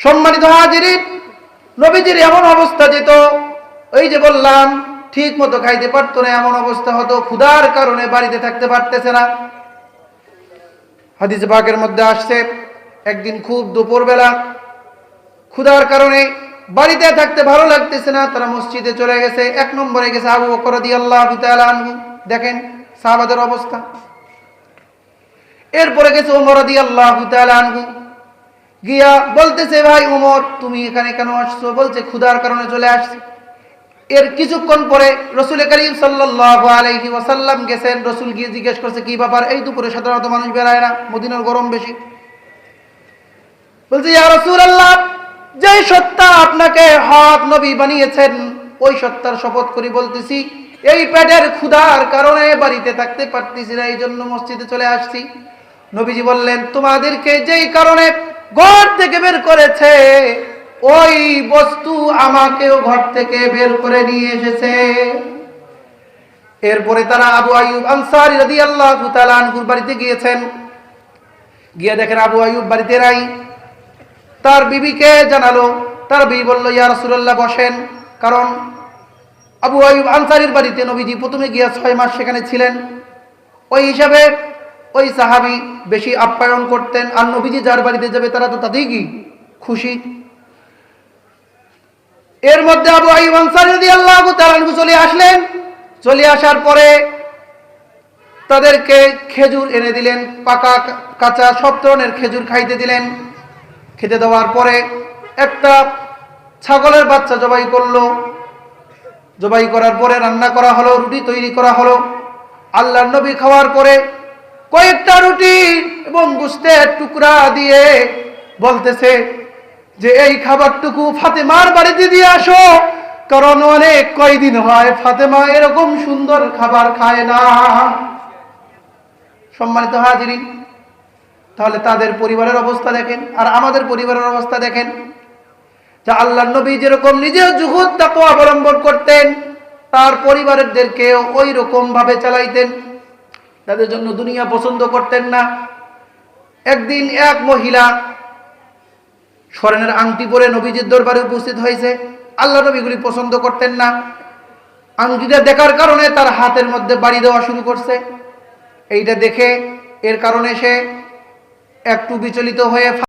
সম্মানিত হাজিরিন, নবীজির এমন অবস্থা যেত, ওই যে বললাম ঠিক মতো খাইতে পারতো না, এমন অবস্থা হতো, ক্ষুধার কারণে বাড়িতে থাকতে পারতেছে না। হাদিস পাকের মধ্যে আসছে, একদিন খুব দুপুরবেলা ক্ষুধার কারণে বাড়িতে থাকতে ভালো লাগতেছে না, তারা মসজিদে চলে গেছে। এক নম্বরে গেছে আবু বকর রাদিয়াল্লাহু তাআলা আনহু, দেখেন সাহাবাদের অবস্থা। এরপরে গেছে ওমর রাদিয়াল্লাহু তাআলা আনহু, গিয়া বলতেছে, ভাই ওমর তুমি এখানে কেন আসছো? বলছে ক্ষুধার কারণে চলে আসছি। এর কিছুক্ষণ পরে রাসূল করিম সাল্লাল্লাহু আলাইহি ওয়াসাল্লাম গেছেন। রাসূল গিয়ে জিজ্ঞেস করছে, কি ব্যাপার? এই দুপুরে সাধারণত মানুষ বেরায় না, মদিনার গরম বেশি। বলছে, ইয়া রাসূলুল্লাহ, যে সত্তা আপনাকে হক নবী বানিয়েছেন, ওই সত্তার শপথ করি বলতেছি, এই পেটের ক্ষুধার কারণে বাড়িতে থাকতে পারতেছি না, এই জন্য মসজিদে চলে আসছি। নবীজি বললেন, তোমাদেরকে যেই কারণে ঘর থেকে বের করেছে, ওই বস্তু আমাকেও ঘর থেকে বের করে নিয়ে এসেছে। এরপরে তারা আবু আইয়ুব আনসারী রাদিয়াল্লাহু তাআলা আনহুর বাড়িতে গিয়েছেন। গিয়ে দেখেন আবু আইয়ুব বাড়িতে নাই। তার বিবিকে জানালো, তার বিবি বলল, ইয়া রাসূলুল্লাহ বসেন। কারণ আবু আইয়ুব আনসারীর বাড়িতে নবীজি প্রথমে গিয়ে 6 মাস সেখানে ছিলেন, ওই হিসাবে ওই সাহাবী বেশি আপ্যায়ন করতেন। আর নবীজি যার বাড়িতে যাবে তারা তো তাতেই কি খুশি। এর মধ্যে আবু আইয়ুব আনসারী রাদিয়াল্লাহু তাআলা আনহু চলে আসলেন। চলে আসার পরে তাদেরকে খেজুর এনে দিলেন, পাকা কাঁচা সব ধরনের খেজুর খাইতে দিলেন। খেতে দেওয়ার পরে একটা ছাগলের বাচ্চা জবাই করলো। জবাই করার পরে রান্না করা হলো, রুটি তৈরি করা হলো। আল্লাহর নবী খাওয়ার পরে কয়েকটা রুটি এবং গোশতের টুকরা দিয়ে বলতেছে যে, এই খাবারটুকু ফাতেমার বাড়িতে দিয়ে আসো, কারণ অনেক কয়দিন হয় ফাতেমা এরকম সুন্দর খাবার খায় না। সম্মানিত হাজিরিন, তাহলে তাদের পরিবারের অবস্থা দেখেন আর আমাদের পরিবারের অবস্থা দেখেন। যা আল্লাহর নবী যেরকম নিজেও জুহুদ তাকওয়া অবলম্বন করতেন, তার পরিবারদেরকেও ওই রকম ভাবে চালাইতেন। তাদের জন্য দুনিয়া পছন্দ করতেন না। একদিন এক মহিলা স্বর্ণের আংটি পরে নবীজির দরবারে উপস্থিত হয়েছে। আল্লাহ নবীগুলি পছন্দ করতেন না। আংটিটা দেখার কারণে তার হাতের মধ্যে বাড়ি দেওয়া শুরু করছে। এইটা দেখে এর কারণে সে একটু বিচলিত হয়ে